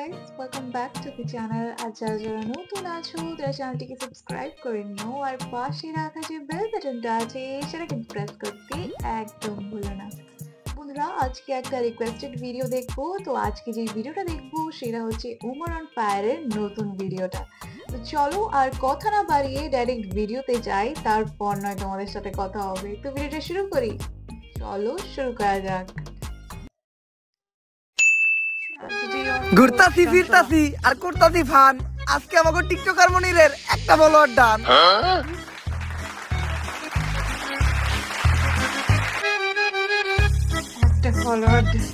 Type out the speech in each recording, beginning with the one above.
guys, welcome back to the channel. আর যারা যারা নতুন আছো তারা চ্যানেলটিকে সাবস্ক্রাইব করে নিও আর পাশে রাখা যে বেল বাটনটা আছে সেটা কিন্তু প্রেস করতে একদম ভুলো না। বন্ধুরা আজকে একটা রিকোয়েস্টেড ভিডিও দেখবো, তো আজকে যে ভিডিওটা দেখবো সেটা হচ্ছে উমর অন ফায়ারের নতুন ভিডিওটা। তো চলো আর কথা না বাড়িয়ে ডাইরেক্ট ভিডিওতে যাই, তারপর নয় তোমাদের সাথে কথা হবে। তো ভিডিওটা শুরু করি, চলো শুরু করা যাক। ঘুরতাছি ফিরতাছি আর করতাছি ফান। আজকে আমাকে টিকটকার মনিরের একটা ফলোয়ার ডান।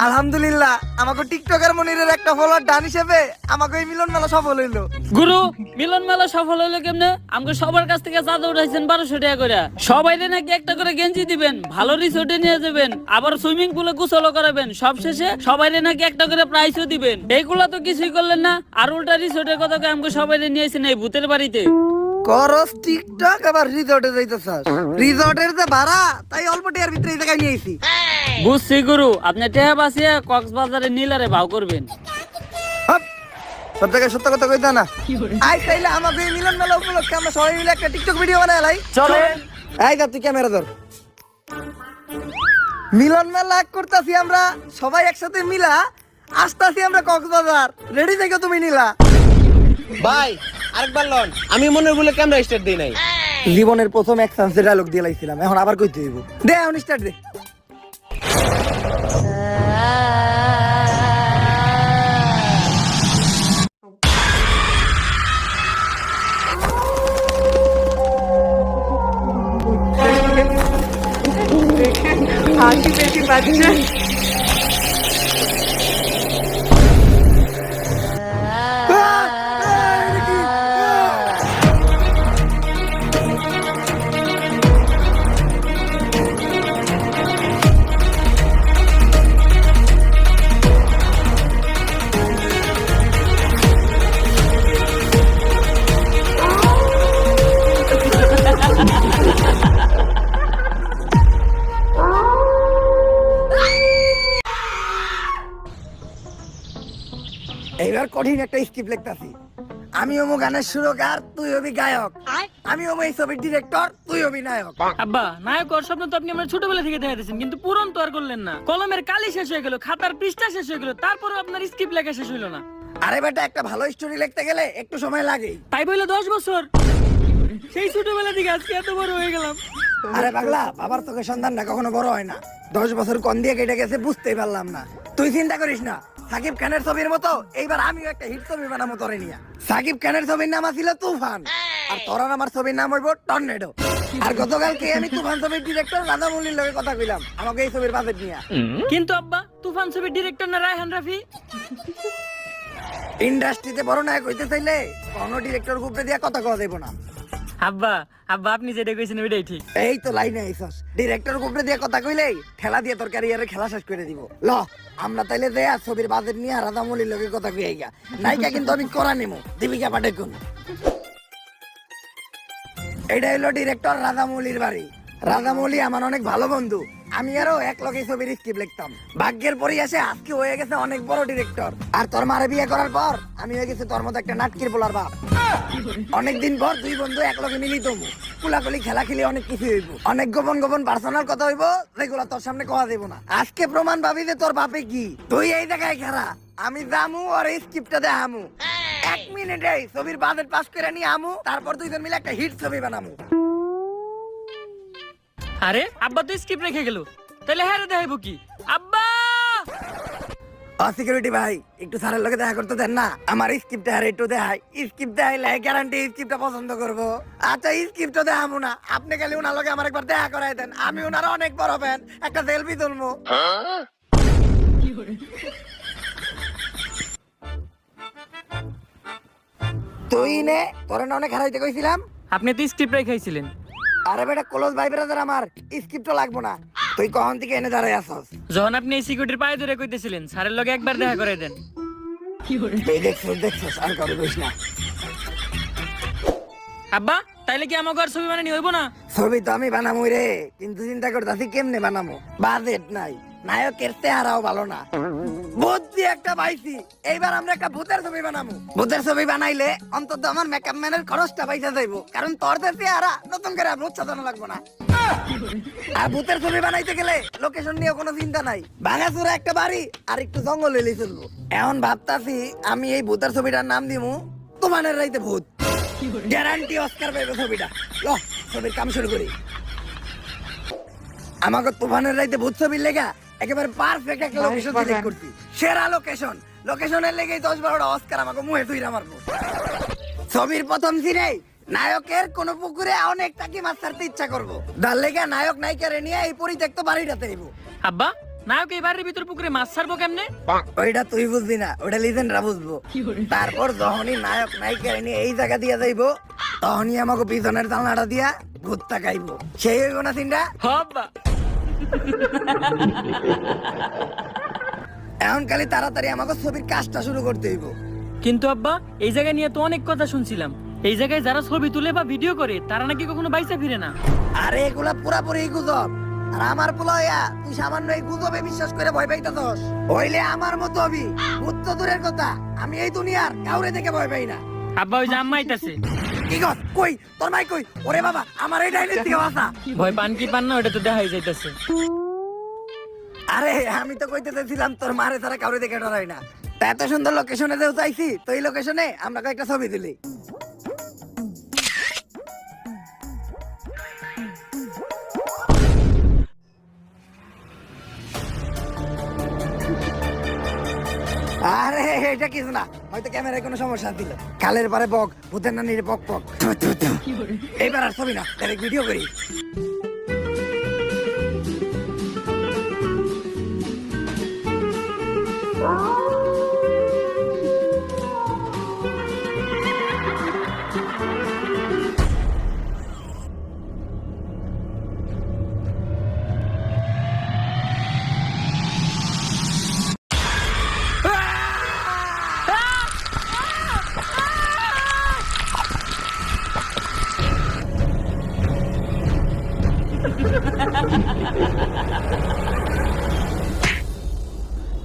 আলহামদুলিল্লাহ আমাকে টিকটকার মনিরের একটা ফলোয়ার ডান হিসেবে আমাকে এই মিলন মেলা সফল হইলো। গুরু মিলন মেলা সফল হইলো কেমনে? আমাকে সবার কাছ থেকে চাঁদা উঠাইছেন 1200 টাকা করে। সবাইরে নাকি একটা করে গেঞ্জি দিবেন, ভালো রিসোর্টে নিয়ে যাবেন, আবার সুইমিং পুলে গোসলও করাবেন, সবশেষে সবাইরে নাকি একটা করে প্রাইজও দিবেন। এইগুলা তো কিছুই করলেন না, আর উল্টা রিসোর্টের কথা আমাকে সবাইরে নিয়েছেন এই ভূতের বাড়িতে। করস টিকটক আবার রিসর্টে যাইতেছাস? রিসর্টের যে ভাড়া তাই অল্প টাকার ভিতরে এই জায়গায় নিয়ে আইছি। বুঝছি গুরু, আপনি টেহা বাঁচিয়ে কক্সবাজারে নীলারে ভাও করবেন। সত্য কথা কইতা না। আই তাইলে আমাকে এই মিলন মেলা উপলক্ষে আমরা সবাই মিলে একটা টিকটক ভিডিও বানাই। চলে এই যা তুই ক্যামেরা ধর। মিলন মেলা করতাছি আমরা সবাই একসাথে মিলা, আসতাছি আমরা কক্সবাজার। রেডি থেকো তুমি নীলা ভাই। আরেকবার লন, আমি মনের বলে ক্যামেরা স্টার্ট দেই নাই। জীবনের প্রথম এক চান্সে ডায়লগ দিয়ে লাইছিলাম, এখন আবার কইতে হইব। দে এখন স্টার্ট দে। হাসি বেশি পাচ্ছে। এইবার কঠিন একটা স্ক্রিপ্ট লিখতাছি। আমি হবো গানের সুরকার, তুই হবি গায়ক। আমি হবো এই ছবির ডিরেক্টর, তুই হবি নায়ক। আব্বা নায়ক হওয়ার স্বপ্ন তো আপনি আমার ছোটবেলা থেকে দেখা দিয়েছেন, কিন্তু পূরণ তো আর করলেন না। কলমের কালি শেষ হয়ে গেল, খাতার পৃষ্ঠা শেষ হয়ে গেল, তারপরে আপনার স্ক্রিপ্ট লেখা শেষ হইলো না। আরে বেটা, একটা ভালো স্টোরি লিখতে গেলে একটু সময় লাগে। তাই বললো 10 বছর, সেই ছোটবেলা থেকে আজকে এত বড় হয়ে গেলাম। আরে পাগলা, বাবার চোখের সন্তানটা কখনো বড় হয় না। 10 বছর কোন দিয়ে কেটে গেছে বুঝতেই পারলাম না। তুই চিন্তা করিস না, সাকিব খানের ছবির মতো এইবার আমিও একটা হিট ছবি বানাবো তোরে নিয়া। সাকিব খানের ছবির নাম ছিল তুফান, আর তোর আমার ছবির নাম হইব টর্নেডো। আর গতকালকে আমি তুফান ছবির ডিরেক্টর রাজামৌলির লগে কথা কইলাম আমাকে এই ছবির বাজেট নিয়া। কিন্তু আব্বা তুফান ছবির ডিরেক্টর না রায়হান রাফি? ইন্ডাস্ট্রিতে বড় নায়ক হইতে চাইলে কোনো ডিরেক্টর গ্রুপে দিয়া কথা কওয়া যাইব না। আব্বা আব্বা আপনি যেটা কইছেন ওইটাই ঠিক। এই তো লাইনে আইছস, ডিরেক্টর গ্রুপে দিয়া কথা কইলেই ঠেলা দিয়ে তোর ক্যারিয়ারে খেলা শেষ করে দিব। ল আমরা তাইলে দেয়া ছবির বাজেট নিয়ে রাজামৌলির লগে কথা কই আইগা। নায়িকা কিন্তু আমি করা নিমু, দীপিকা পাডুকোন। এইটা হলো ডিরেক্টর রাজামৌলির বাড়ি। রাজামৌলি আমার অনেক ভালো বন্ধু, আমি আরো এক লগে ছবির স্ক্রিপ্ট লিখতাম। ভাগ্যের পরিহাসে আজকে হয়ে গেছে অনেক বড় ডিরেক্টর। আর তোর মারে বিয়ে করার পর আমি হয়ে গেছি তোর মতো একটা নাটকির পোলার বাপ। অনেকদিন পর দুই বন্ধু এক লগে মিলিত হবো, কুলাকুলি খেলা খেলি অনেক কিছু হইব, অনেক গোপন গোপন পার্সোনাল কথা হইব যেগুলো তোর সামনে কোয়া দেব না। আজকে প্রমাণ পাবি যে তোর বাপে কি। তুই এই জায়গায় খেলা, আমি জামু আর এই স্ক্রিপ্টটা দেখামু। 1 মিনিটে ছবির বাজেট পাস করে নিয়ে আমু, তারপর দুইজন মিলে একটা হিট ছবি বানামু। আরে আব্বা তো স্ক্রিপ্ট রেখে গেল, তাহলে হ্যাঁ দেখাইবো কি? আব্বা সিকিউরিটি ভাই, একটু স্যারের লগে দেখা করতে দেন না, আমার স্ক্রিপ্টটা আর একটু দেখাই। স্ক্রিপ্ট দেখাইলে গ্যারান্টি স্ক্রিপ্টটা পছন্দ করবো। আচ্ছা স্ক্রিপ্টটা দেখাবো না, আপনি খালি ওনার লগে আমার একবার দেখা করাই দেন, আমি ওনার অনেক বড় ফ্যান, একটা সেলফি তুলবো। তুই নে, তোর না অনেক হারাইতে কইছিলাম। আপনি তো স্ক্রিপ্ট রেখাইছিলেন। আরে বেটা ক্লোজ ভাই ব্রাদার, আমার স্ক্রিপ্টও লাগবো না। তুই কখন থেকে এনে দাঁড়াই আসস? যখন আপনি এই সিকিউরিটির পায়ে ধরে কইতেছিলেন স্যারের লগে একবার দেখা করে দেন। তুই দেখছস আর কারো কইস না। আব্বা তাইলে কি আমাকে আর ছবি বানানি হইব না? ছবি তো আমি বানামু রে, কিন্তু চিন্তা করতেছি কেমনে বানামো। বাজেট নাই, নায়কের চেহারাও ভালো না। বুদ্ধি একটা পাইছি, এইবার আমরা একটা ভূতের ছবি বানাবো। ভূতের ছবি বানাইলে অন্তত আমার মেকআপ ম্যানের খরচটা পয়সা যাইবো, কারণ তোর দেশে আরা নতুন করে ভূত সাজানো লাগবো না। আর ভূতের ছবি বানাইতে গেলে লোকেশন নিয়ে কোনো চিন্তা নাই, ভাঙাচোরা একটা বাড়ি আর একটু জঙ্গল এলে চলবো। এখন ভাবতাছি আমি এই ভূতের ছবিটার নাম দিমু তুফানের রাইতে ভূত। গ্যারান্টি অস্কার পাইবে ছবিটা। ল ছবির কাম শুরু করি। আমাকে তুফানের রাইতে ভূত ছবির লেগা একেবারে পারফেক্ট একটা লোকেশন সিলেক্ট করছি, সেরা লোকেশন। লোকেশনের লেগেই 10-12টা অস্কার আমাকে মুহে তুইরা মারবো। ছবির প্রথম সিনে নায়কের কোন পুকুরে অনেক টাকি মাছ ছাড়তে ইচ্ছা করবো, তার লেগে নায়ক নায়িকারে নিয়ে এই পরিত্যক্ত বাড়িটাতে আইবো। আব্বা নায়ক এই বাড়ির ভিতর পুকুরে মাছ ছাড়বো কেমনে? ওইটা তুই বুঝবি না, ওটা লিজেন্ডরা বুঝবো। তারপর যখনই নায়ক নায়িকারে নিয়ে এই জায়গা দিয়ে যাইবো, তখনই আমাকে পিছনের জানলাটা দিয়া ভূত তাকাইবো। সেই হইব না সিনটা? হব্বা এখন খালি তাড়াতাড়ি আমাকে ছবির কাজটা শুরু করতে হইব। কিন্তু আব্বা এই জায়গা নিয়ে তো অনেক কথা শুনছিলাম, এই জায়গায় যারা ছবি তুলে বা ভিডিও করে তারা নাকি কখনো বাইসা ফিরে না। আরে এগুলা পুরাপুরি গুজব। আর আমার পোলায়া তুই সামান্য এই গুজবে বিশ্বাস করে ভয় পাইতাছস, হইলে আমার মতো হবি। ভূত তো দূরের কথা, আমি এই দুনিয়ার কাউরে দেখে ভয় পাই না। আব্বা ওই যে আম্মা আইতাছে। কি গো কই তোর মাই কই? ওরে বাবা আমার এই ডাইনির থেকে বাসা। ভয় পান কি পান না ওটা তো দেখাই যাইতাছে। আরে আমি তো কইতে চাইছিলাম তোর মারে তারা কাউরে দেখে ডরাই না। তা এত সুন্দর লোকেশনে যেও চাইছি, তো এই লোকেশনে আমরা কয়েকটা ছবি তুলি। আরে এটা কিছু না, হয়তো ক্যামেরায় কোনো সমস্যা দিল। কালের পরে বক, ভূতের নানির বক বক। এইবার আর ছবি না, ডাইরেক্ট ভিডিও করি।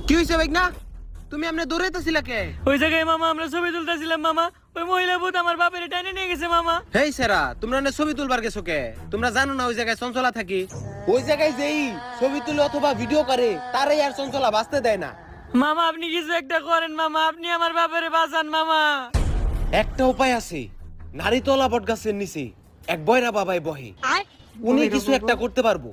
কি হইছে ভাই না? তুমি আমনে দৌড়াইতেছিলা কে? ওই জায়গায় মামা আমরা ছবি তুলতেছিলাম মামা, ওই মহিলা ভূত আমার বাপের টাইনে নিয়ে গেছে মামা। হেই সেরা, তোমরা না ছবি তুলবার গেছো কে? তোমরা জানো না ওই জায়গায় চঞ্চলা থাকি? ওই জায়গায় যেই ছবি তুলে অথবা ভিডিও করে তারাই আর চঞ্চলা বাঁচতে দেয় না। মামা আপনি কিছু একটা করেন মামা, আপনি আমার বাপের বাঁচান মামা। একটা উপায় আছে, নারীতলা বট গাছের নিচে এক বয়রা বাবাই বহে, উনি কিছু একটা করতে পারবো।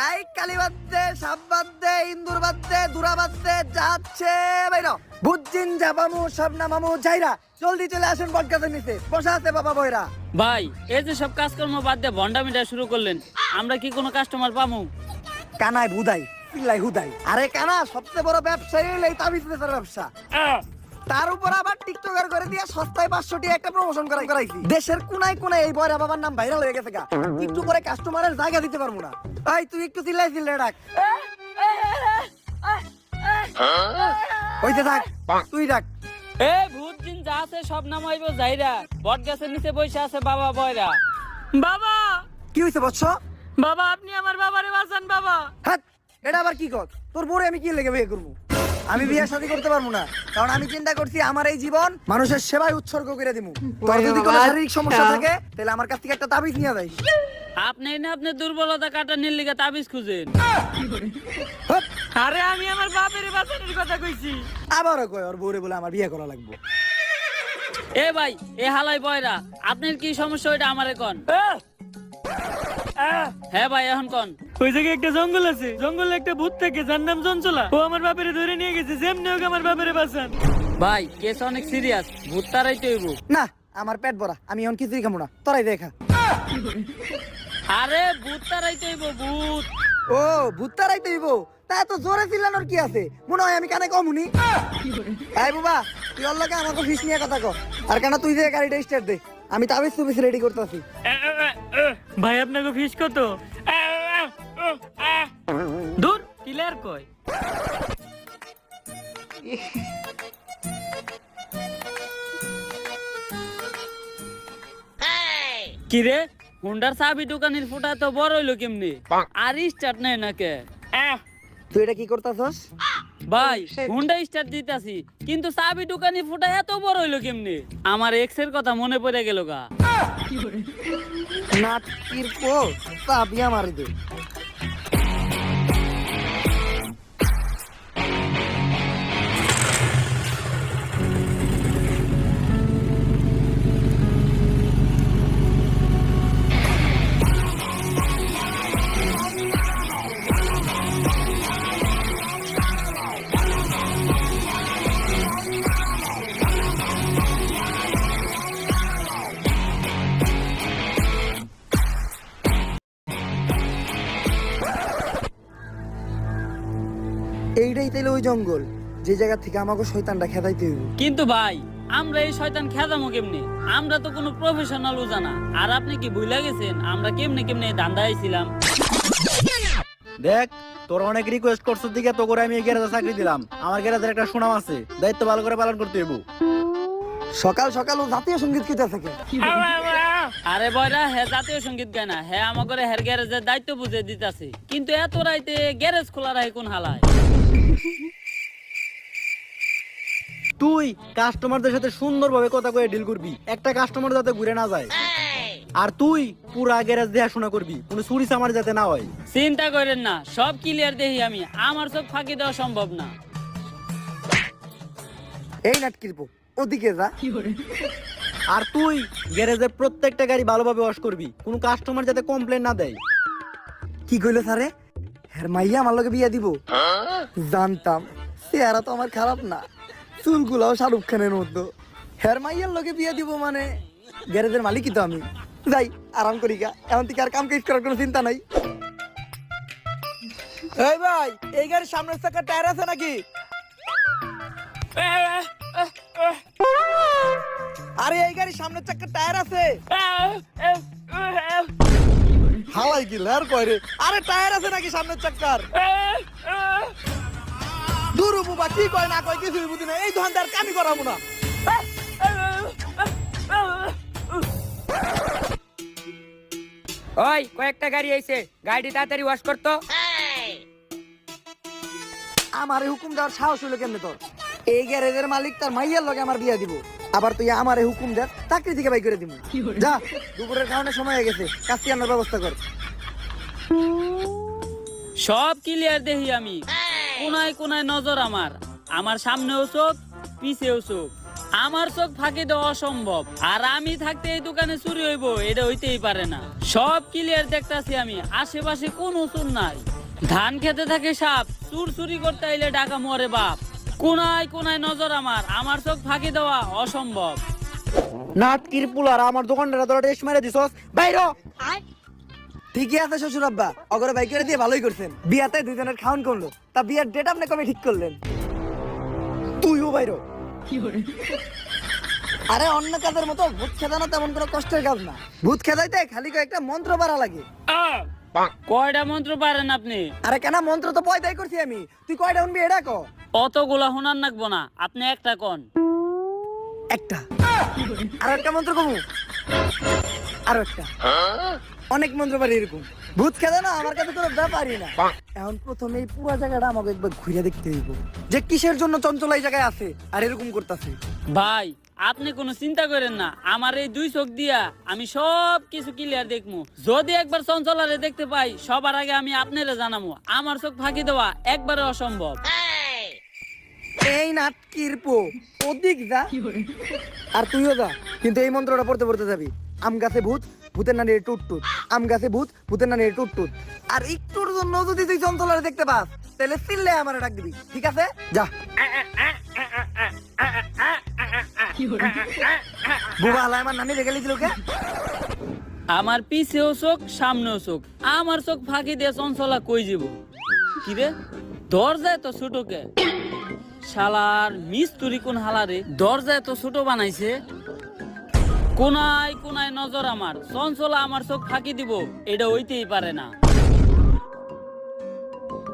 আই কালী বাদ দে, সাপ বাদ দে, ইন্দুর বাদ দে, দুরা বাদ দে, যাচ্ছে বাইরা বুঝছিন যাবামু সব নামামু যাইরা জলদি চলে আসেন বটগাছের নিচে বসা আছে বাবা বয়রা। ভাই এই যে সব কাজকর্ম বাদ দিয়ে ভন্ডামিটা শুরু করলেন, আমরা কি কোনো কাস্টমার পামু? কানায় বুদাই পিল্লাই হুদাই। আরে কানা সবচেয়ে বড় ব্যবসায়ী হলো এই তাবিজ বেচার ব্যবসা। তার উপর আবার টিকটকার করে দিয়ে সস্তায় 500 টাকা একটা প্রমোশন করাইছি। দেশের কোনায় কোনায় এই বয়রা বাবার নাম ভাইরাল হয়ে গেছে গা, একটু করে কাস্টমারের জায়গা দিতে পারবো না। এই তুই একটু চিল্লাই ডাক হইতে থাক, তুই ডাক। এ ভূত দিন যা আছে সব নামাইব যাইরা, বট গাছের নিচে বসে আছে বাবা বয়রা। বাবা কি হইছে বৎস? বাবা আপনি আমার বাবারে বাঁচান বাবা। হাত এটা আবার কি কর? তোর বউরে আমি কি লেগে বিয়ে করবো? আমি বিয়ে শাদী করতে পারবো না, কারণ আমি চিন্তা করছি আমার এই জীবন মানুষের সেবায় উৎসর্গ করে দিমু। তোর যদি কোনো শারীরিক সমস্যা থাকে তাহলে আমার কাছ থেকে একটা তাবিজ নিয়ে যাই। আপনি না আপনি দুর্বলতা কাটানোর লিগে তাবিজ খুঁজেন। হাত, আরে আমি আমার বাপের বাঁচানোর কথা কইছি। আবারও কয় ওর বউরে বলে আমার বিয়ে করা লাগবে। এ ভাই এ হালাই বয়রা, আপনার কি সমস্যা ওইটা আমারে কোন। হ্যাঁ ভাই এখন কোন। ওই জায়গায় একটা জঙ্গল আছে, জঙ্গলে একটা ভূত থাকে যার নাম চঞ্চলা, ও আমার বাপেরে ধরে নিয়ে গেছে, যেমনি হোক আমার বাপেরে বাঁচান। ভাই কেস অনেক সিরিয়াস, ভূত তারাইতে হইব। না আমার পেট ভরা, আমি এখন কিছুই খাবো না, তোরাই দেখা। আরে ভূত তারাইতে হইব, ভূত। ও ভূত তারাই তৈব, তা এত জোরে চিল্লানোর কি আছে? মনে হয় আমি কানে কমুনি। এই বাবা তুই ওর লগে আমাকে ফিস নিয়ে কথা কর, আর কেন তুই যে গাড়িটা স্টার্ট দে, আমি তাবিজ তুবিজ রেডি করতেছি। ভাই আপনাকে ফিস কত? দূর ক্লিয়ার কই। কিরে হুন্ডার চাবি দোকানের ফুটা তো বড় হইলো কেমনি, আর স্টার্ট নাই নাকে? তুই এটা কি করতেছস? ভাই Shit. হুন্ডা স্টার্ট দিতাছি কিন্তু চাবি দোকানি ফুটা এত বড় হইলো কেমনে? আমার এক্স এর কথা মনে পড়ে গেল গা। নাট কিরপো চাবি আমারে দে। এইটাই তাইলে ওই জঙ্গল যে জায়গা থেকে আমাকে শয়তানটা খেদাইতে হইব। কিন্তু ভাই আমরা এই শয়তান খেদামো কেমনে? আমরা তো কোনো প্রফেশনাল জানা। আর আপনি কি ভুলে গেছেন আমরা কেমনে কেমনে ধান্দা আইছিলাম? দেখ তোর অনেক রিকোয়েস্ট করছিস দিকে তো করে আমি এই গ্যারেজে চাকরি দিলাম। আমার গ্যারেজের একটা সুনাম আছে, দায়িত্ব ভালো করে পালন করতে হইব। সকাল সকাল ও জাতীয় সঙ্গীত কিতা থাকে। আরে বয়রা হে জাতীয় সঙ্গীত গায় না, হে আমাকে হের গ্যারেজের দায়িত্ব বুঝে দিতাছে। কিন্তু এত রাইতে গ্যারেজ খোলা রাখে কোন হালায়? তুই কাস্টমারদের সাথে সুন্দরভাবে কথা কয়ে ডিল করবি, একটা কাস্টমার যাতে ঘুরে না যায়। আর তুই পুরা গ্যারেজ দেখাশোনা করবি, কোনো চুরি চামারি যাতে না হয়। চিন্তা করেন না, সব ক্লিয়ার দেখি আমি। আমার চোখ ফাঁকি দেওয়া সম্ভব না। এই নাট কিরপো ওদিকে যা। আর তুই গ্যারেজের প্রত্যেকটা গাড়ি ভালোভাবে ওয়াশ করবি, কোনো কাস্টমার যাতে কমপ্লেন না দেয়। কি কইলো স্যারে? হ্যাঁ মাইয়া আমার লগে বিয়া দিব? জানতাম চেহারা তো আমার খারাপ না, চুলগুলাও শাহরুখ খানের মতো। হ্যাঁ মাইয়ার লগে বিয়া দিব মানে গ্যারেজের মালিকই তো আমি। যাই আরাম করি গা, এখন থেকে আর কাম কাজ করার কোনো চিন্তা নাই। এই ভাই এই গাড়ির সামনের চাকার টায়ার আছে নাকি? আরে এই গাড়ির সামনের চাকার টায়ার আছে? হালাই কি লের কয় রে? আরে টায়ার আছে নাকি সামনের চাকার? দুরু বুবা কি কয় না কয় কিছুই বুঝি না, এই দোকানদার কামি করাবো না। ওই কয়েকটা গাড়ি আইছে, গাড়ি তাড়াতাড়ি ওয়াশ করতো। আমারে হুকুম দেওয়ার সাহস হলো কেমনে তোর? এই গ্যারেজের মালিক তার মাইয়ার লগে আমার বিয়া দিব, আবার তুই আমারে হুকুম দে চাকরি থেকে বাই করে দিব? যা, দুপুরের খাওয়ানোর সময় হয়ে গেছে, কাজটি আনার ব্যবস্থা কর। সব ক্লিয়ার দেখি আমি। কোনায় কোনায় নজর আমার। আমার সামনেও চোখ, পিছেও চোখ। আমার চোখ ফাঁকি দেওয়া অসম্ভব। আর আমি থাকতে এই দোকানে চুরি হইব এটা হইতেই পারে না। সব ক্লিয়ার দেখতাছি আমি। আশেপাশে কোনো চুর নাই। ধান খেতে থাকে সাপ, চুর চুরি করতে আইলে ডাকা মরে বাপ। কোনায় কোনায় নজর আমার। আমার চোখ ফাঁকি দেওয়া অসম্ভব। নাট কিরপুলার আমার দোকানটা তোরা টেস্ট মেরে দিছস, বাইরো। ঠিকই আছে শ্বশুর আব্বা, অগরে বাই করে দিয়ে ভালোই করছেন। বিয়াতে দুজনের খাওয়ান করলো, তা বিয়ার ডেট আপনি কবে ঠিক করলেন? তুইও বাইরো। আরে অন্য কাজের মতো ভূত খেদানো তেমন কোনো কষ্টের কাজ না। ভূত খেদাইতে খালি কয়েকটা মন্ত্র পারা লাগে। কয়টা মন্ত্র পারেন আপনি? আরে কেন, মন্ত্র তো পয়দাই করছি আমি, তুই কয়টা শুনবি এটা ক। অতগুলা শোনার নাকবো না, আপনি একটা কোন। একটা আর একটা মন্ত্র কমু, আরো একটা। অনেক মন্ত্র পারি এরকম। ভূত খেদা না আমার কাছে কোনো ব্যাপারই না। এখন প্রথমে এই পুরো জায়গাটা আমাকে একবার ঘুরে দেখতে হইব যে কিসের জন্য চঞ্চল এই জায়গায় আছে আর এরকম করতেছে। ভাই আপনি কোনো চিন্তা করেন না, আমার এই দুই চোখ দিয়া আমি সব কিছু ক্লিয়ার দেখবো। যদি একবার চঞ্চলারে দেখতে পাই সবার আগে আমি আপনারে জানাবো। আমার চোখ ফাঁকি দেওয়া একবারে অসম্ভব। এই নাটকির পো ওদিক যা, আর তুইও যা, কিন্তু এই মন্ত্রটা পড়তে পড়তে যাবি। আম গাছে ভূত, ভূতের নানি টুট টুট। আম গাছে ভূত, ভূতের নানি টুট টুট। আর একটুর জন্য যদি তুই চঞ্চলারে দেখতে পাস তাহলে চিল্লে আমার ডাক দিবি, ঠিক আছে? যা। বুবা হালাই আমার নানি রেখে লিছিল কে? আমার পিছেও চোখ, সামনেও চোখ। আমার চোখ ফাঁকি দিয়ে চঞ্চলা কই যাব? কি রে দরজায় তো ছোট কে? শালার মিস্তুরি কোন হালারে দরজায় তো ছোট বানাইছে। কোনায় কোনায় নজর আমার। চঞ্চলা আমার চোখ ফাঁকি দিব এটা হইতেই পারে না।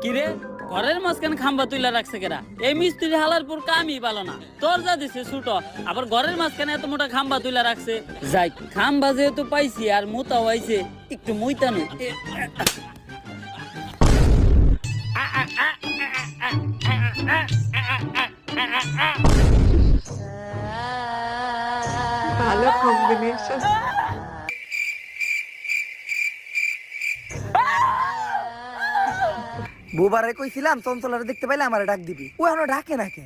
কিরে ঘরের মাঝখানে খাম্বা তুইলা রাখছে কেরা? এই মিস্ত্রি হালার পর কামই পালো না। দরজা দিছে ছোট, আবার ঘরের মাঝখানে এত মোটা খাম্বা তুইলা রাখছে। যাই খাম্বা যেহেতু পাইছি আর মোতাও আইছে, একটু মুইতানো। ভালো কম্বিনেশন। বুবারে কইছিলাম চঞ্চলারে দেখতে পাইলে আমারে ডাক দিবি, ও এখনো ডাকে না কে?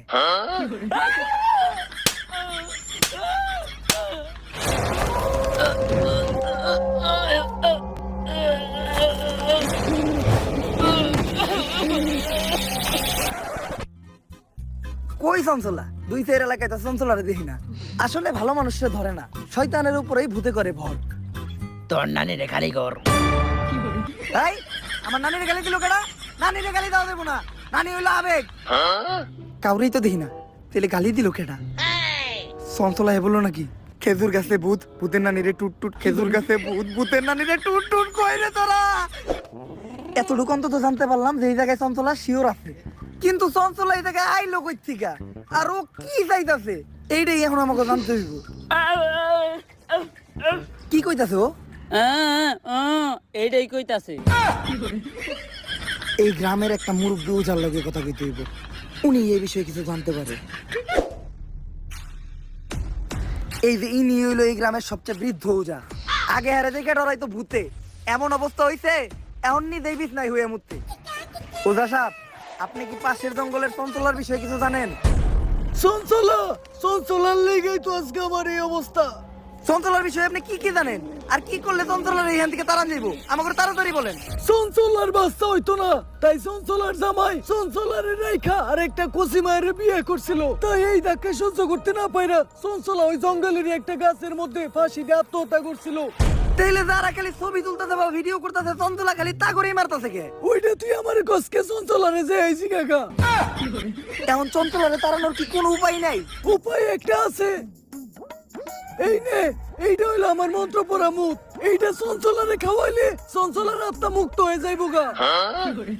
কই চঞ্চলা? দুই চার এলাকায় তো চঞ্চলারে দেখি না। আসলে ভালো মানুষরা ধরে না, শয়তানের উপরেই ভূতে করে ভর। তোর নানিরে খালি কর। তাই আমার নানির গালি দিল কেডা? নানির গালি দাও দেবো না, নানি হইলো আবেগ। কাউরেই তো দেখি না, তাহলে গালি দিল কেডা? চঞ্চলা হে বললো নাকি খেজুর গাছে ভূত, ভূতের নানিরে টুট টুট, খেজুর গাছে ভূত, ভূতের নানিরে টুট টুট, কই রে তোরা? এতটুকু অন্তত জানতে পারলাম যে এই জায়গায় চঞ্চলা শিওর আছে, কিন্তু চঞ্চলা এই জায়গায় আইলো কই থেকে আর ও কি চাইতাছে এইটাই এখন আমাকে জানতে হইব। কি কইতাছে ও? এইটাই কইতাছে। এই গ্রামের একটা মুরব্বী ওজার লগে কথা কইতে হইব, উনি এই বিষয়ে কিছু জানতে পারে। এই যে ইনি হইলো এই গ্রামের সবচেয়ে বৃদ্ধ ওজা। আগে হারে দেখে ডরাইতো ভূতে, এমন অবস্থা হইছে এখন নিজেই বিছনায় হয়ে মুততে। ওজা সাহেব, আপনি কি পাশের জঙ্গলের চঞ্চলার বিষয়ে কিছু জানেন? চঞ্চলা, চঞ্চলার লেগেই তো আজকে আমার এই অবস্থা। চঞ্চলার বিষয়ে আপনি কি কি জানেন, আর কি করলে চঞ্চলার এইখান থেকে তাড়ান যাইবো? আমাকে তাড়াতাড়ি বলেন। চঞ্চলার বাচ্চা হইতো না, তাই চঞ্চলার জামাই চঞ্চলারে রেখা আর একটা কচি মায়ের বিয়ে করছিল। তাই এই ধাক্কা সহ্য করতে না পাইরা চঞ্চলা ওই জঙ্গলের একটা গাছের মধ্যে ফাঁসি দিয়ে আত্মহত্যা করছিল। তাইলে যারা খালি ছবি তুলতেছে বা ভিডিও করতেছে, চঞ্চলা খালি তা করেই মারতেছে কে? ওইটা তুই আমার কসকে চঞ্চলারে যে আইছি কাকা। এখন চঞ্চলারে তাড়ানোর কি কোনো উপায় নাই? উপায় একটা আছে, এই নে, এইটা হইলো আমার মন্ত্র পড়া মুখ। এইটা চঞ্চলারে খাওয়াইলে চঞ্চলার আত্মা মুক্ত হয়ে যাইবো গা।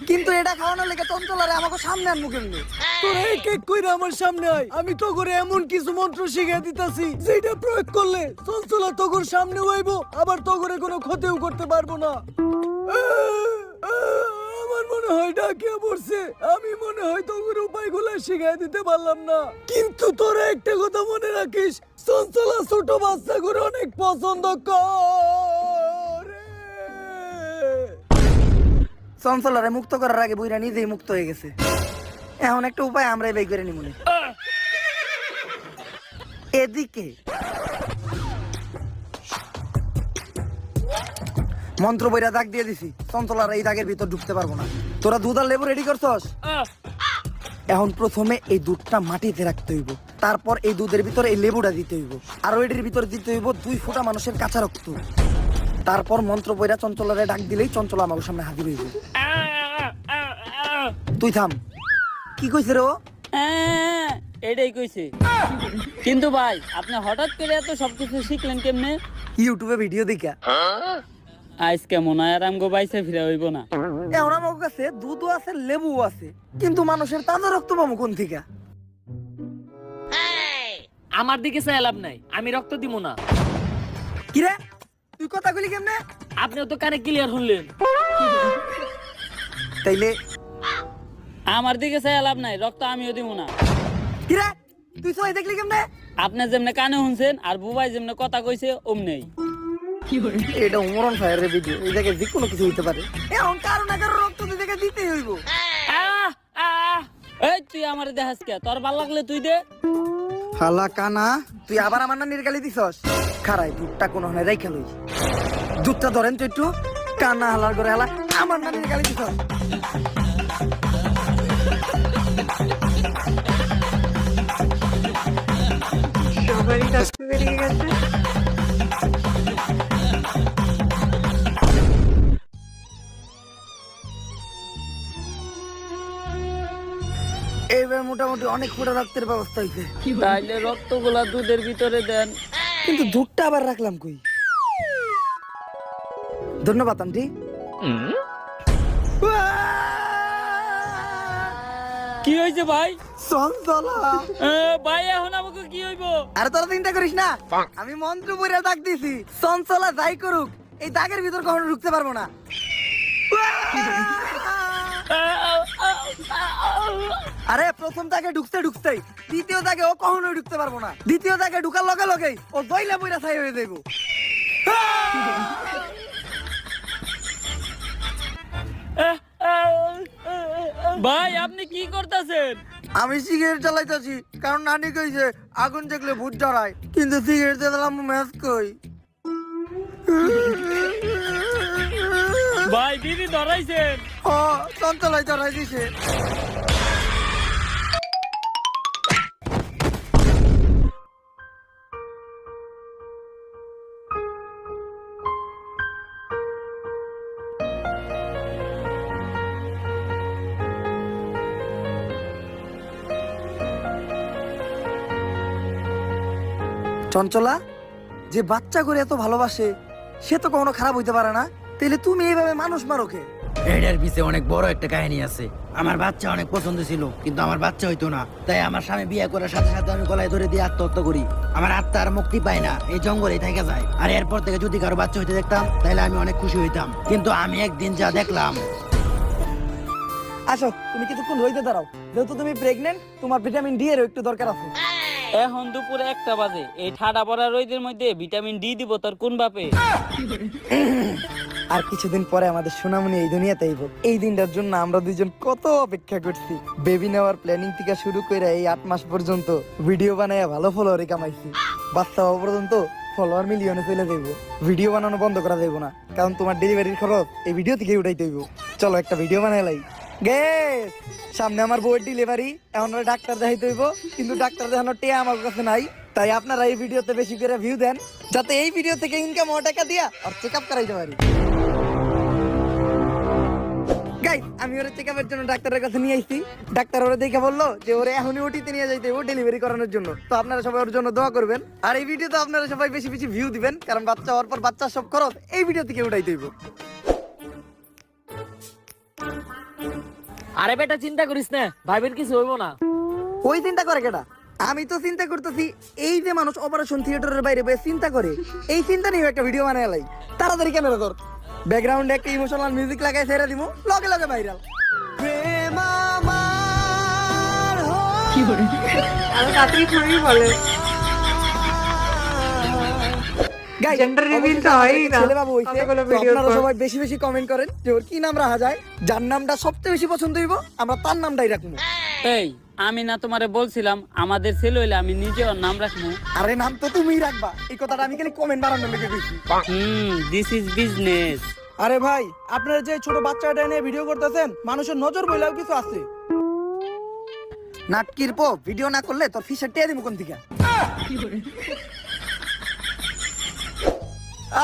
কিন্তু এটা খাওয়ানোর লেগে চঞ্চলারে আমাকে সামনে আনবো কেমনি? তোরা এক এক কইরা আমার সামনে আয়, আমি তো করে এমন কিছু মন্ত্র শিখিয়ে দিতাছি যেটা প্রয়োগ করলে চঞ্চলা তোর সামনে হইবো, আবার তোরে কোনো ক্ষতিও করতে পারবো না। আমার মনে হয় ডাকিয়া পড়ছে, আমি মনে হয় তোর উপায়গুলো শিখিয়ে দিতে পারলাম না। কিন্তু তোরা একটা কথা মনে রাখিস, চঞ্চলা ছোট বাচ্চা করে অনেক পছন্দ করে। চঞ্চলারে মুক্ত করার আগে বুইরা নিজেই মুক্ত হয়ে গেছে, এখন একটা উপায় আমরাই বের করে নিমুনি। এদিকে মন্ত্র বইরা দাগ দিয়ে দিছি, চঞ্চলার এই দাগের ভিতর ঢুকতে পারবো না। তোরা দুধ আর লেবু রেডি করছস? এখন প্রথমে এই দুধটা মাটিতে রাখতে হইব, তারপর এই দুধের ভিতরে এই লেবুটা দিতে হইব, আর ওইটির ভিতরে দিতে হইব 2 ফোঁটা মানুষের কাঁচা রক্ত। তারপর মন্ত্র বইরা চঞ্চলারে ডাক দিলেই চঞ্চলা আমার সামনে হাজির হইব। তুই থাম, কি কইছে রে ও? এটাই কইছে। কিন্তু ভাই, আপনি হঠাৎ করে এত সবকিছু শিখলেন কেমনে? ইউটিউবে ভিডিও দেখা। আজকে মনে হয় আর আমগো বাইসে ফিরে হইব না। এখন আমার কাছে দুধও আছে, লেবুও আছে, কিন্তু মানুষের তাজা রক্ত পাবো কোন থেকে? আমার দিকে চাই লাভ নাই, আমি রক্ত দিব না। কিরে তুই কথা কইলি কেমনে? আপনিও তো কানে ক্লিয়ার শুনলেন। তাইলে আমার দিকে চাই লাভ নাই, রক্ত আমিও দিব না। কিরে তুই সবাই দেখলি কেমনে? আপনি যেমনে কানে শুনছেন আর বুবাই যেমনে কথা কইছে অমনেই। এটা উমরন ফায়ারের ভিডিও, এই জায়গায় যে কোনো কিছু হইতে পারে। এখন কারো না কারো রক্ত তুই দেখে দিতেই হইব। এই তুই আমার দেখাস কে? তোর ভাল লাগলে তুই দে। হালা কানা, তুই আবার আমার নানির গালি দিছস? খারাই দুধটা কোন হনে রাইখা লই, দুধটা ধরেন তো একটু। কানা হালার করে হালা আমার নানির গালি দিছস। সবারই রক্ত বেরিয়ে গেছে। এইবার মোটামুটি অনেক ফোটা রক্তের ব্যবস্থা হয়েছে। তাইলে রক্তগুলা দুধের ভিতরে দেন। কিন্তু দুধটা আবার রাখলাম কই? ধন্যবাদ আন্টি। কি হয়েছে ভাই? চঞ্চলা ভাই এখন আমাকে কি হইব? আরে তোরা চিন্তা করিস না, আমি মন্ত্র বইরা ডাক দিছি, চঞ্চলা যাই করুক এই দাগের ভিতর কখনো ঢুকতে পারবো না। আরে প্রথম তাকে ঢুকতেই দ্বিতীয় তাকে ও কখনোই ঢুকতে পারবো না, দ্বিতীয় তাকে ঢুকার লগে লগেই ও দইলা বইরা ছাই হয়ে যাইবো। ভাই আপনি কি করতেছেন? আমি সিগারেট চালাইতেছি, কারণ নানি কইছে আগুন দেখলে ভূত ডরায়, কিন্তু সিগারেট চালালাম ম্যাচ কই। ভাই বিড়ি ধরাইছেন? ও চঞ্চলাই ধরাই দিছে। চঞ্চলা, যে বাচ্চা করে এত ভালোবাসে সে তো কখনো খারাপ হইতে পারে না, তাহলে তুমি এইভাবে মানুষ মারো কে? এটার পিছে অনেক বড় একটা কাহিনী আছে। আমার বাচ্চা অনেক পছন্দ ছিল, কিন্তু আমার বাচ্চা হইতো না, তাই আমার স্বামী বিয়ে করার সাথে সাথে আমি গলায় ধরে দিয়ে আত্মহত্যা করি। আমার আত্মা আর মুক্তি পায় না, এই জঙ্গলেই থেকে যায়। আর এরপর থেকে যদি কারো বাচ্চা হইতে দেখতাম তাহলে আমি অনেক খুশি হইতাম, কিন্তু আমি একদিন যা দেখলাম। আসো, তুমি কিছুক্ষণ রইতে দাঁড়াও, যেহেতু তুমি প্রেগনেন্ট, তোমার ভিটামিন ডি এর একটু দরকার আছে। এখন দুপুরে 1টা বাজে, এই ঠাডা পড়া রোদের মধ্যে ভিটামিন ডি দিব তোর কোন বাপে? আর কিছুদিন পরে আমাদের সোনামণি এই দুনিয়াতে আইব। এই দিনটার জন্য আমরা দুইজন কত অপেক্ষা করছি। বেবি নেওয়ার প্ল্যানিং থেকে শুরু করে এই 8 মাস পর্যন্ত ভিডিও বানায় ভালো ফলোয়ারই কামাইছি। বাচ্চা হওয়া পর্যন্ত ফলোয়ার মিলিয়নে চলে যাইব। ভিডিও বানানো বন্ধ করা যাইব না, কারণ তোমার ডেলিভারির খরচ এই ভিডিও থেকে উঠাইতে হইব। চলো একটা ভিডিও বানাইলাই। গেস, সামনে আমার বউয়ের ডেলিভারি, এখন ডাক্তার দেখাইতে হইব, কিন্তু ডাক্তার দেখানোর টিয়া আমার কাছে নাই। তাই আপনারা এই ভিডিওতে বেশি করে ভিউ দেন, যাতে এই ভিডিও থেকে ইনকাম হওয়া টাকা দিয়া আর চেক আপ করাইতে পারি। গাইস, আমি ওরে চেক আপের জন্য ডাক্তারের কাছে নিয়ে আইছি। ডাক্তার ওরে দেখে বললো যে ওরে এখনই ওটিতে নিয়ে যাইতে ও ডেলিভারি করানোর জন্য। তো আপনারা সবাই ওর জন্য দোয়া করবেন, আর এই ভিডিওতে আপনারা সবাই বেশি বেশি ভিউ দিবেন, কারণ বাচ্চা হওয়ার পর বাচ্চার সব খরচ এই ভিডিও থেকে উঠাইতে হইব। আরে বেটা চিন্তা করিস না, ভাইবের কিছু হইব না। ওই চিন্তা করে কেটা? আমি তো চিন্তা করতেছি এই যে মানুষ অপারেশন থিয়েটারের বাইরে বসে চিন্তা করে, এই চিন্তা নিয়ে একটা ভিডিও বানাই লাই। তাড়াতাড়ি ক্যামেরা ধর, ব্যাকগ্রাউন্ডে একটা ইমোশনাল মিউজিক লাগাই ছেড়ে দিব, লগে লগে ভাইরাল। আরো তাড়াতাড়ি থোড়ি বলে। গাইস, Gender reveal তো হয়ই না। ছেলে বাবু হইছে, কতগুলো তো ভিডিওর আপনারা পর। সবাই বেশি বেশি কমেন্ট করেন যে ওর কি নাম রাখা যায়। যার নামটা সবচেয়ে বেশি পছন্দ হইব আমরা তার নামটাই রাখবো। এই আমি না তোমারে বলছিলাম আমাদের ছেলে হইলে আমি নিজে ওর নাম রাখবো? আরে নাম তো তুমিই রাখবা, এই কথাটা আমি খালি কমেন্ট বানানোর লেগে দিছি। This is business. আরে ভাই, আপনারা যে ছোট বাচ্চাটা নিয়ে ভিডিও করতেছেন, মানুষের নজর বইলেও কিছু আছে। নাটকির পো ভিডিও না করলে তোর ফিসের টিয়া দিব কোন থেকে?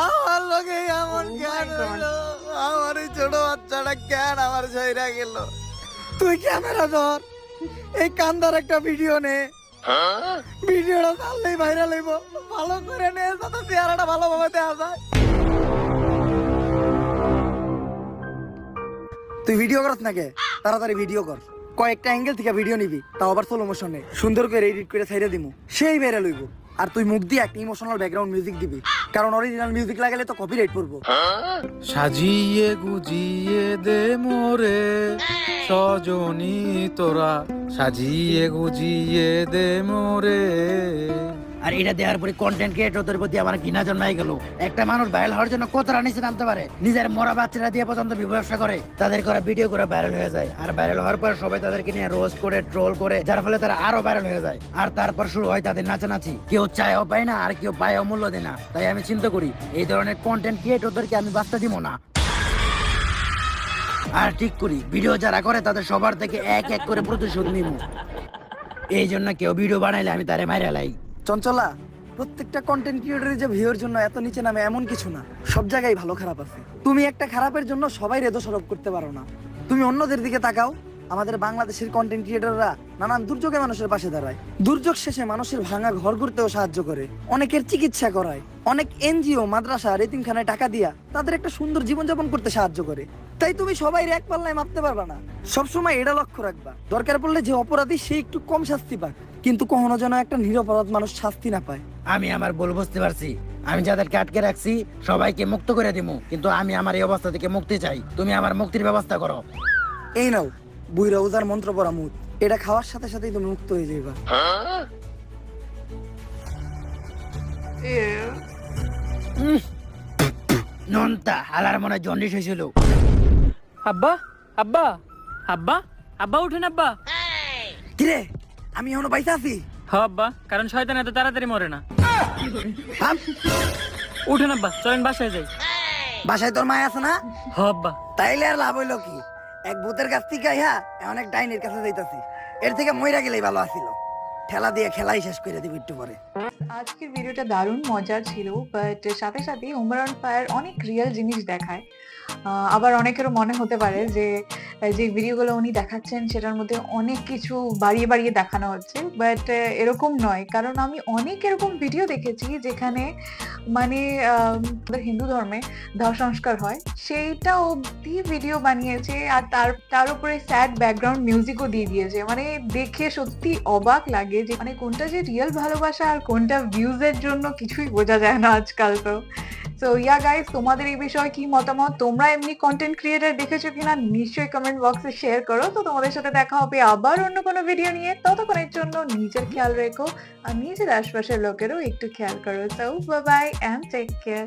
আমার লগে এমন কেন হলো? আমার এই ছোট বাচ্চাটা কেন আমার ছাইরা গেল? তুই ক্যামেরা ধর, এই কান্দার একটা ভিডিও নে, ভিডিওটা চাললেই ভাইরাল হইব। ভালো করে নে, যাতে চেহারাটা ভালোভাবে দেখা যায়। তুই ভিডিও করছ নাকি? তাড়াতাড়ি ভিডিও কর, কয়েকটা অ্যাঙ্গেল থেকে ভিডিও নিবি, তাও আবার স্লো মোশনে, সুন্দর করে এডিট করে ছাইরা দিমু, সেই ভাইরাল হইব। আর তুই মুখ দিয়ে একটা ইমোশনাল ব্যাকগ্রাউন্ড মিউজিক দিবি, কারণ অরিজিনাল মিউজিক লাগালে তো কপিরাইট পড়বো। সাজিয়ে গুজিয়ে দে মোরে সজনী তোরা, সাজিয়ে গুজিয়ে দে মোরে। আর এটা দেওয়ার পরে কন্টেন্ট ক্রিয়েটরদের প্রতি আমার ঘৃণা জন্মাই গেল। একটা মানুষ ভাইরাল হওয়ার জন্য কতটা নিচে নামতে পারে, নিজের মরা বাচ্চারা দিয়ে পর্যন্ত ব্যবসা করে, তাদের করা ভিডিও করে ভাইরাল হয়ে যায়। আর ভাইরাল হওয়ার পর সবাই তাদেরকে নিয়ে রোস্ট করে ট্রোল করে, যার ফলে তারা আরো ভাইরাল হয়ে যায়। আর তারপর শুরু হয় তাদের নাচানাচি, কেউ চায়ও পায় না আর কেউ পায়ও মূল্য দেয় না। তাই আমি চিন্তা করি এই ধরনের কন্টেন্ট ক্রিয়েটরদেরকে আমি বাঁচতে দিব না। আর ঠিক করি ভিডিও যারা করে তাদের সবার থেকে এক এক করে প্রতিশোধ নিব। এই জন্য কেউ ভিডিও বানাইলে আমি তারে মাইরা লাই। চঞ্চলা, প্রত্যেকটা কন্টেন্ট ক্রিয়েটরের যে ভিউর জন্য এত নিচে নামে এমন কিছু না, সব জায়গায় ভালো খারাপ আছে। তুমি একটা খারাপের জন্য সবাই দোষারোপ করতে পারো না। তুমি অন্যদের দিকে তাকাও, আমাদের বাংলাদেশের কন্টেন্ট ক্রিয়েটররা নানান দুর্যোগে মানুষের পাশে দাঁড়ায়, দুর্যোগ শেষে মানুষের ভাঙা ঘর করতেও সাহায্য করে, অনেকের চিকিৎসা করায়, অনেক এনজিও মাদ্রাসা এতিমখানায় টাকা দিয়া তাদের একটা সুন্দর জীবনযাপন করতে সাহায্য করে। তাই তুমি সবাই এক পাল্লায় মাপতে পারবা না। সবসময় এটা লক্ষ্য রাখবা, দরকার পড়লে যে অপরাধী সে একটু কম শাস্তি পাক, কিন্তু কখনো যেন একটা নিরপরাধ মানুষ শাস্তি না পায়। আমি আমার ভুল বুঝতে পারছি, আমি যাদেরকে আটকে রাখছি সবাইকে মুক্ত করে দিব, কিন্তু আমি আমার এই অবস্থা থেকে মুক্তি চাই। তুমি আমার মুক্তির ব্যবস্থা করো। এই নাও বুইরা উজার মন্ত্র পড়া মুত, এটা খাওয়ার সাথে সাথেই তুমি মুক্ত হয়ে যাইবা। নন্তা হালার মনে জন্ডিস হয়েছিল। আব্বা আব্বা আব্বা আব্বা উঠেন আব্বা। কিরে আমি এখনো পয়সা আছি? হ আব্বা, কারণ শয়তান এত তাড়াতাড়ি মরে না। ভাব, উঠেন আব্বা, চলেন বাসায় যাই। বাসায় তোর মায় আছে না? হ আব্বা। তাইলে আর লাভ হইলো কি? এক ভূতের কাছ থেকে আইহা এখন এক ডাইনির কাছে যাইতাছি। এর থেকে মইরা গেলেই ভালো আছিল। ঠেলা দিয়ে খেলাই শেষ করে দিব একটু পরে। আজকের ভিডিওটা দারুণ মজার ছিল, বাট সাথে সাথে হুমার অন ফায়ার অনেক রিয়েল জিনিস দেখায়। আবার অনেকেরও মনে হতে পারে যে যে ভিডিওগুলো উনি দেখাচ্ছেন সেটার মধ্যে অনেক কিছু বাড়িয়ে বাড়িয়ে দেখানো হচ্ছে, বাট এরকম নয়। কারণ আমি অনেক এরকম ভিডিও দেখেছি যেখানে মানে হিন্দু ধর্মে দাহ সংস্কার হয় সেইটা অব্দি ভিডিও বানিয়েছে, আর তার উপরে স্যাড ব্যাকগ্রাউন্ড মিউজিকও দিয়ে দিয়েছে। মানে দেখে সত্যি অবাক লাগে যে মানে কোনটা যে রিয়েল ভালোবাসা আর কোনটা ভিউজের জন্য কিছুই বোঝা যায় না আজকাল। তো ইয়া গাইস, তোমাদের এই বিষয়ে কি মতামত? তোমরা এমনি কন্টেন্ট ক্রিয়েটর দেখেছো কিনা নিশ্চয়ই কমেন্ট বক্সে শেয়ার করো। তো তোমাদের সাথে দেখা হবে আবার অন্য কোনো ভিডিও নিয়ে। ততক্ষণের জন্য নিজের খেয়াল রেখো আর নিজের আশপাশের লোকেরও একটু খেয়াল করো। So bye bye and take care.